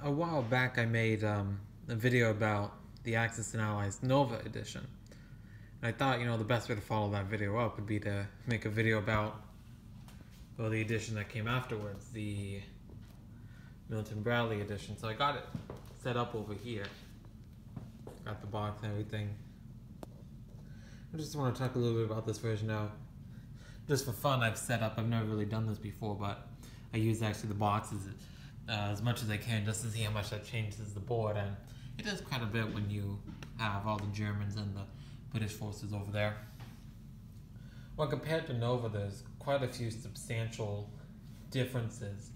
A while back I made a video about the Axis and Allies Nova edition. And I thought, the best way to follow that video up would be to make a video about, the edition that came afterwards, the Milton Bradley edition. So I got it set up over here. Got the box and everything. I just want to talk a little bit about this version now. Just for fun, I've never really done this before, but I use actually the boxes as much as I can just to see how much that changes the board, and it does quite a bit when you have all the Germans and the British forces over there. Well, compared to Nova, there's quite a few substantial differences.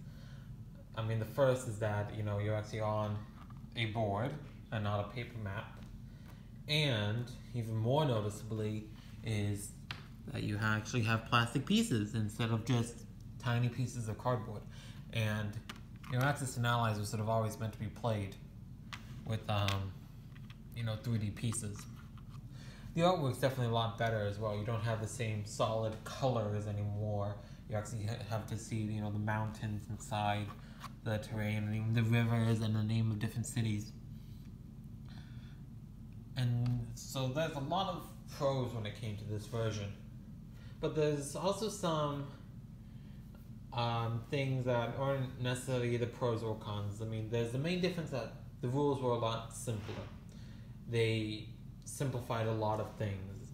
I mean, the first is that, you're actually on a board and not a paper map. And even more noticeably is that you actually have plastic pieces instead of just tiny pieces of cardboard. And Axis and Allies was sort of always meant to be played with 3D pieces. The artwork's definitely a lot better as well. You don't have the same solid colors anymore. You actually have to see the mountains inside the terrain, and even the rivers and the name of different cities. And so there's a lot of pros when it came to this version. But there's also some things that aren't necessarily either pros or cons. I mean, there's the main difference that the rules were a lot simpler. They simplified a lot of things.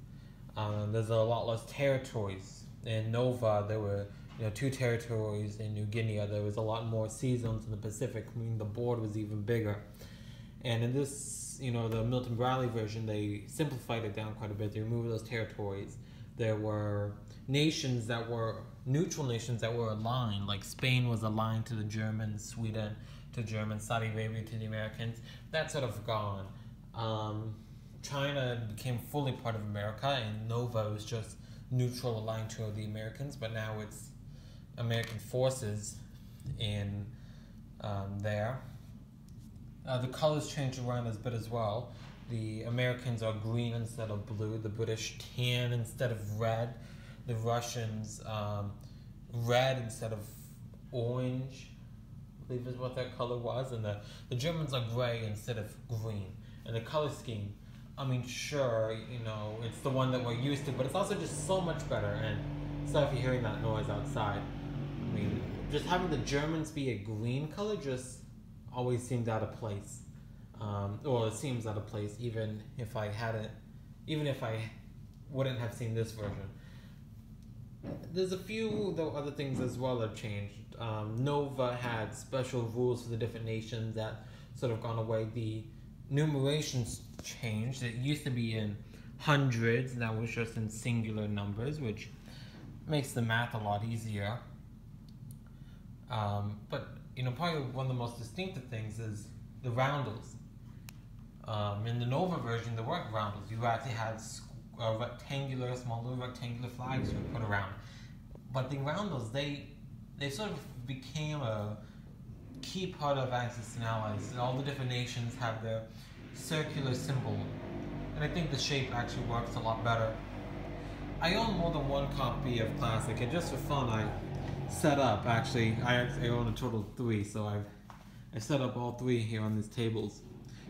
There's a lot less territories. In Nova, there were 2 territories. In New Guinea, there was a lot more sea zones in the Pacific, meaning the board was even bigger. And in this, the Milton Bradley version, they simplified it down quite a bit. They removed those territories. There were nations that were neutral nations that were aligned, like Spain was aligned to the Germans, Sweden to Germans, Saudi Arabia to the Americans. That's sort of gone. China became fully part of America, and Nova was just neutral, aligned to the Americans, but now it's American forces in there. The colors change around a bit as well. The Americans are green instead of blue, the British tan instead of red, the Russians red instead of orange, I believe is what that color was, and the Germans are gray instead of green. And the color scheme, I mean, sure, it's the one that we're used to, but it's also just so much better. And sorry if you're hearing that noise outside. I mean, just having the Germans be a green color just always seemed out of place. Or it seems out of place, even if I wouldn't have seen this version. There's a few other things as well that have changed. Nova had special rules for the different nations that sort of gone away. The numerations changed. It used to be in hundreds, now it's just in singular numbers, which makes the math a lot easier. But probably one of the most distinctive things is the roundels. In the Nova version, there weren't roundels. You actually had small little rectangular flags you would put around. But the roundels, they sort of became a key part of Axis and Allies. All the different nations have their circular symbol, and I think the shape actually works a lot better. I own more than one copy of Classic, and just for fun, I set up. I own a total of 3, so I set up all 3 here on these tables.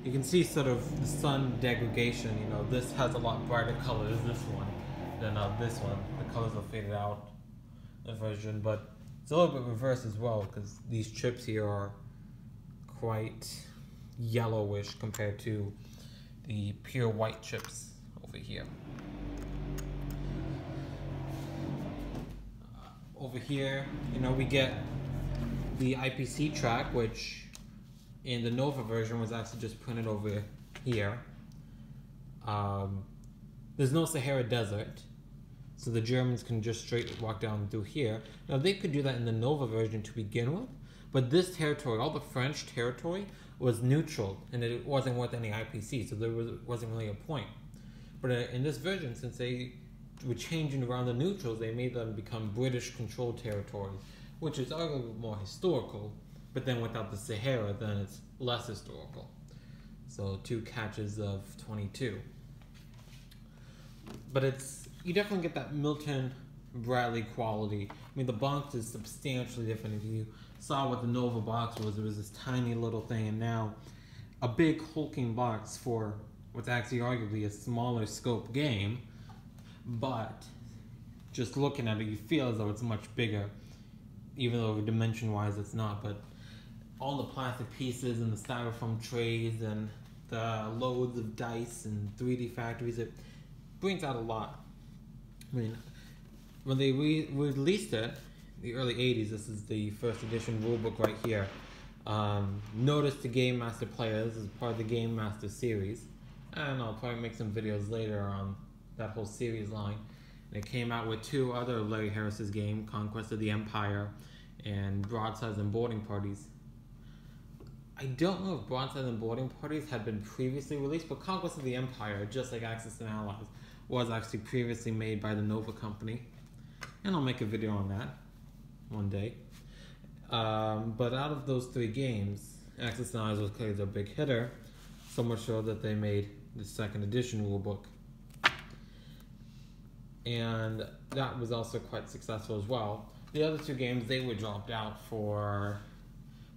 You can see sort of the sun degradation. This has a lot brighter colors, this one, than this one. The colors are faded out, the version, but it's a little bit reversed as well, because these chips here are quite yellowish compared to the pure white chips over here. Over here, we get the IPC track, which in the Nova version was actually just printed over here. There's no Sahara Desert, so the Germans can just straight walk down through here. Now, they could do that in the Nova version to begin with, but this territory, all the French territory, was neutral, and it wasn't worth any IPC, so there wasn't really a point. But in this version, since they were changing around the neutrals, they made them become British-controlled territories, which is arguably more historical, but then without the Sahara, then it's less historical. So 2 catches of 22. But you definitely get that Milton Bradley quality. I mean, the box is substantially different. If you saw what the Nova box was. It was this tiny little thing, and now a big hulking box for what's actually arguably a smaller scope game, but just looking at it, you feel as though it's much bigger, even though dimension-wise it's not. But all the plastic pieces and the styrofoam trays and the loads of dice and 3D factories, it brings out a lot. I mean, when they released it, the early 80s, this is the first edition rulebook right here. Notice to Game Master players as part of the Game Master series, and I'll probably make some videos later on that whole series line. And it came out with 2 other Larry Harris's game, Conquest of the Empire and Broadsides and Boarding Parties. I don't know if Broadsides and Boarding Parties had been previously released, but Conquest of the Empire, just like Axis and Allies, was actually previously made by the Nova Company. And I'll make a video on that one day. But out of those 3 games, Axis and Allies was clearly the big hitter, so much so that they made the 2nd edition rulebook. And that was also quite successful as well. The other 2 games, they were dropped out for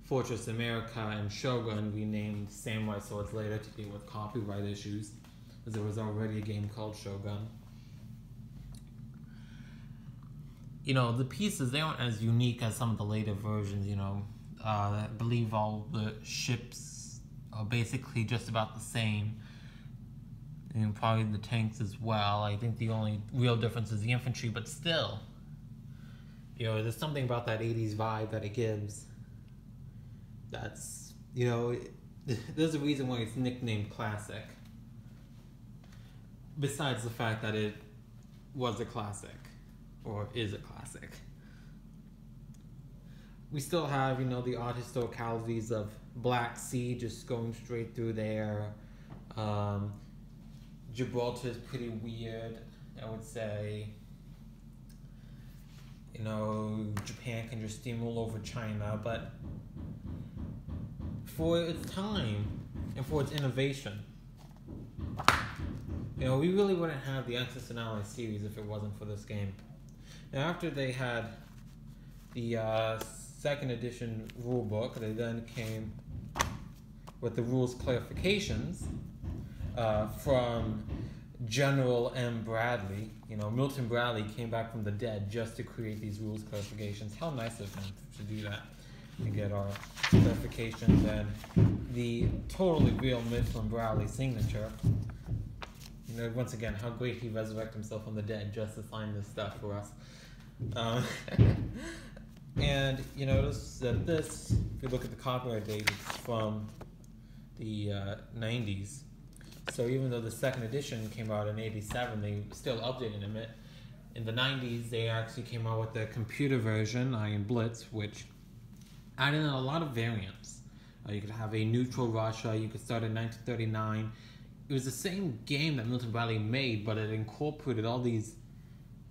Fortress America and Shogun, renamed Samurai Swords later to deal with copyright issues, as there was already a game called Shogun. You know, the pieces, they weren't as unique as some of the later versions, you know. I believe all the ships are basically just about the same. And probably the tanks as well. I think the only real difference is the infantry, but still, you know, there's something about that 80s vibe that it gives. That's, you know, there's a reason why it's nicknamed classic. Besides the fact that it was a classic, or is a classic. We still have, you know, the odd historicalities of Black Sea just going straight through there. Gibraltar is pretty weird, I would say. You know, Japan can just steamroll over China, but for its time and for its innovation, you know, we really wouldn't have the Axis and Allies series if it wasn't for this game. Now, after they had the 2nd edition rulebook, they then came with the rules clarifications from General M. Bradley. You know, Milton Bradley came back from the dead just to create these rules clarifications. How nice of him to do that, to get our clarifications and the totally real Milton Bradley signature. You know, once again, how great he resurrected himself from the dead just to sign this stuff for us. And you notice that this, if you look at the copyright date, it's from the 90s. So even though the 2nd edition came out in 87, they still updated it. In the 90s, they actually came out with the computer version, Iron Blitz, which added in a lot of variants. You could have a neutral Russia, you could start in 1939. It was the same game that Milton Bradley made, but it incorporated all these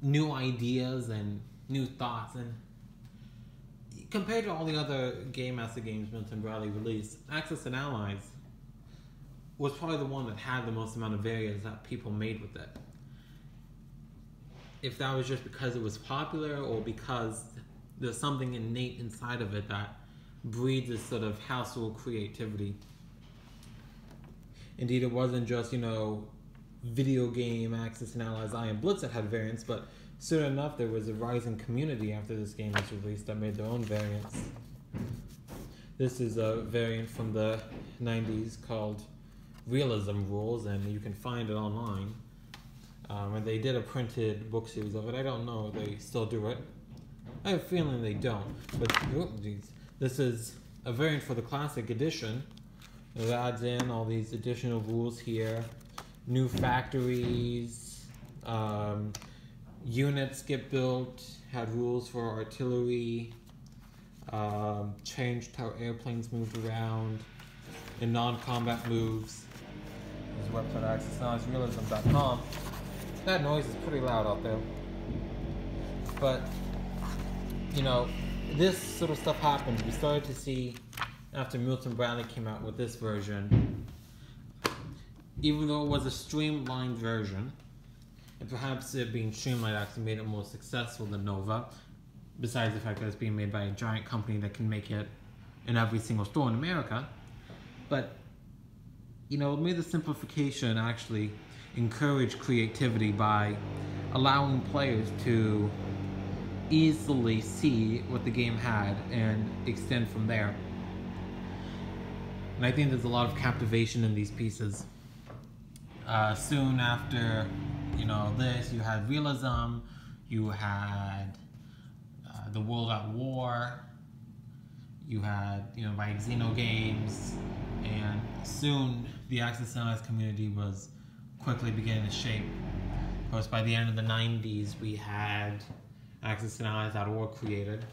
new ideas and new thoughts. And compared to all the other Game Master games Milton Bradley released, Axis and Allies was probably the one that had the most amount of variants that people made with it. If that was just because it was popular or because there's something innate inside of it that breeds this sort of household creativity. Indeed, it wasn't just, you know, video game Axis and Allies Iron Blitz that had variants, but soon enough there was a rising community after this game was released that made their own variants. This is a variant from the 90s called Realism Rules, and you can find it online. And they did a printed book series of it. I don't know if they still do it. I have a feeling they don't. But this is a variant for the classic edition. It adds in all these additional rules here. New factories, units get built, had rules for artillery, changed how airplanes moved around, and non-combat moves. This website accessrealism.com. That noise is pretty loud out there. But, you know, this sort of stuff happened. We started to see, after Milton Bradley came out with this version, even though it was a streamlined version, and perhaps it being streamlined actually made it more successful than Nova, besides the fact that it's being made by a giant company that can make it in every single store in America. But, you know, it made the simplification actually encourage creativity by allowing players to easily see what the game had and extend from there. And I think there's a lot of captivation in these pieces. Soon after, you know, this, you had realism, you had the World at War, you had, you know, by Xeno Games, and soon the Axis and Allies community was quickly beginning to shape. Of course, by the end of the 90s, we had Axis and Allies.org created.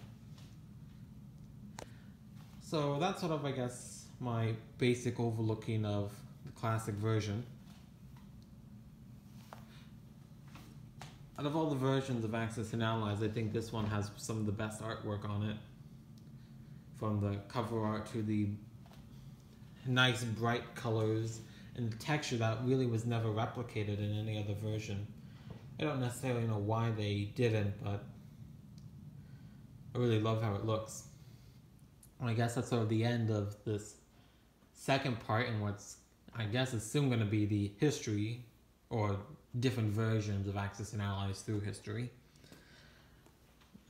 So that's sort of, I guess, my basic overlooking of the classic version. Out of all the versions of Axis and Allies, I think this one has some of the best artwork on it. From the cover art to the nice bright colors and the texture that really was never replicated in any other version. I don't necessarily know why they didn't, but I really love how it looks. And I guess that's sort of the end of this second part in what's, I guess, is soon going to be the history or different versions of Axis and Allies through history.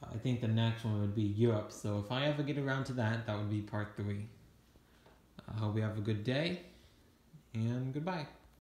I think the next one would be Europe, so if I ever get around to that, that would be part 3. I hope you have a good day, and goodbye.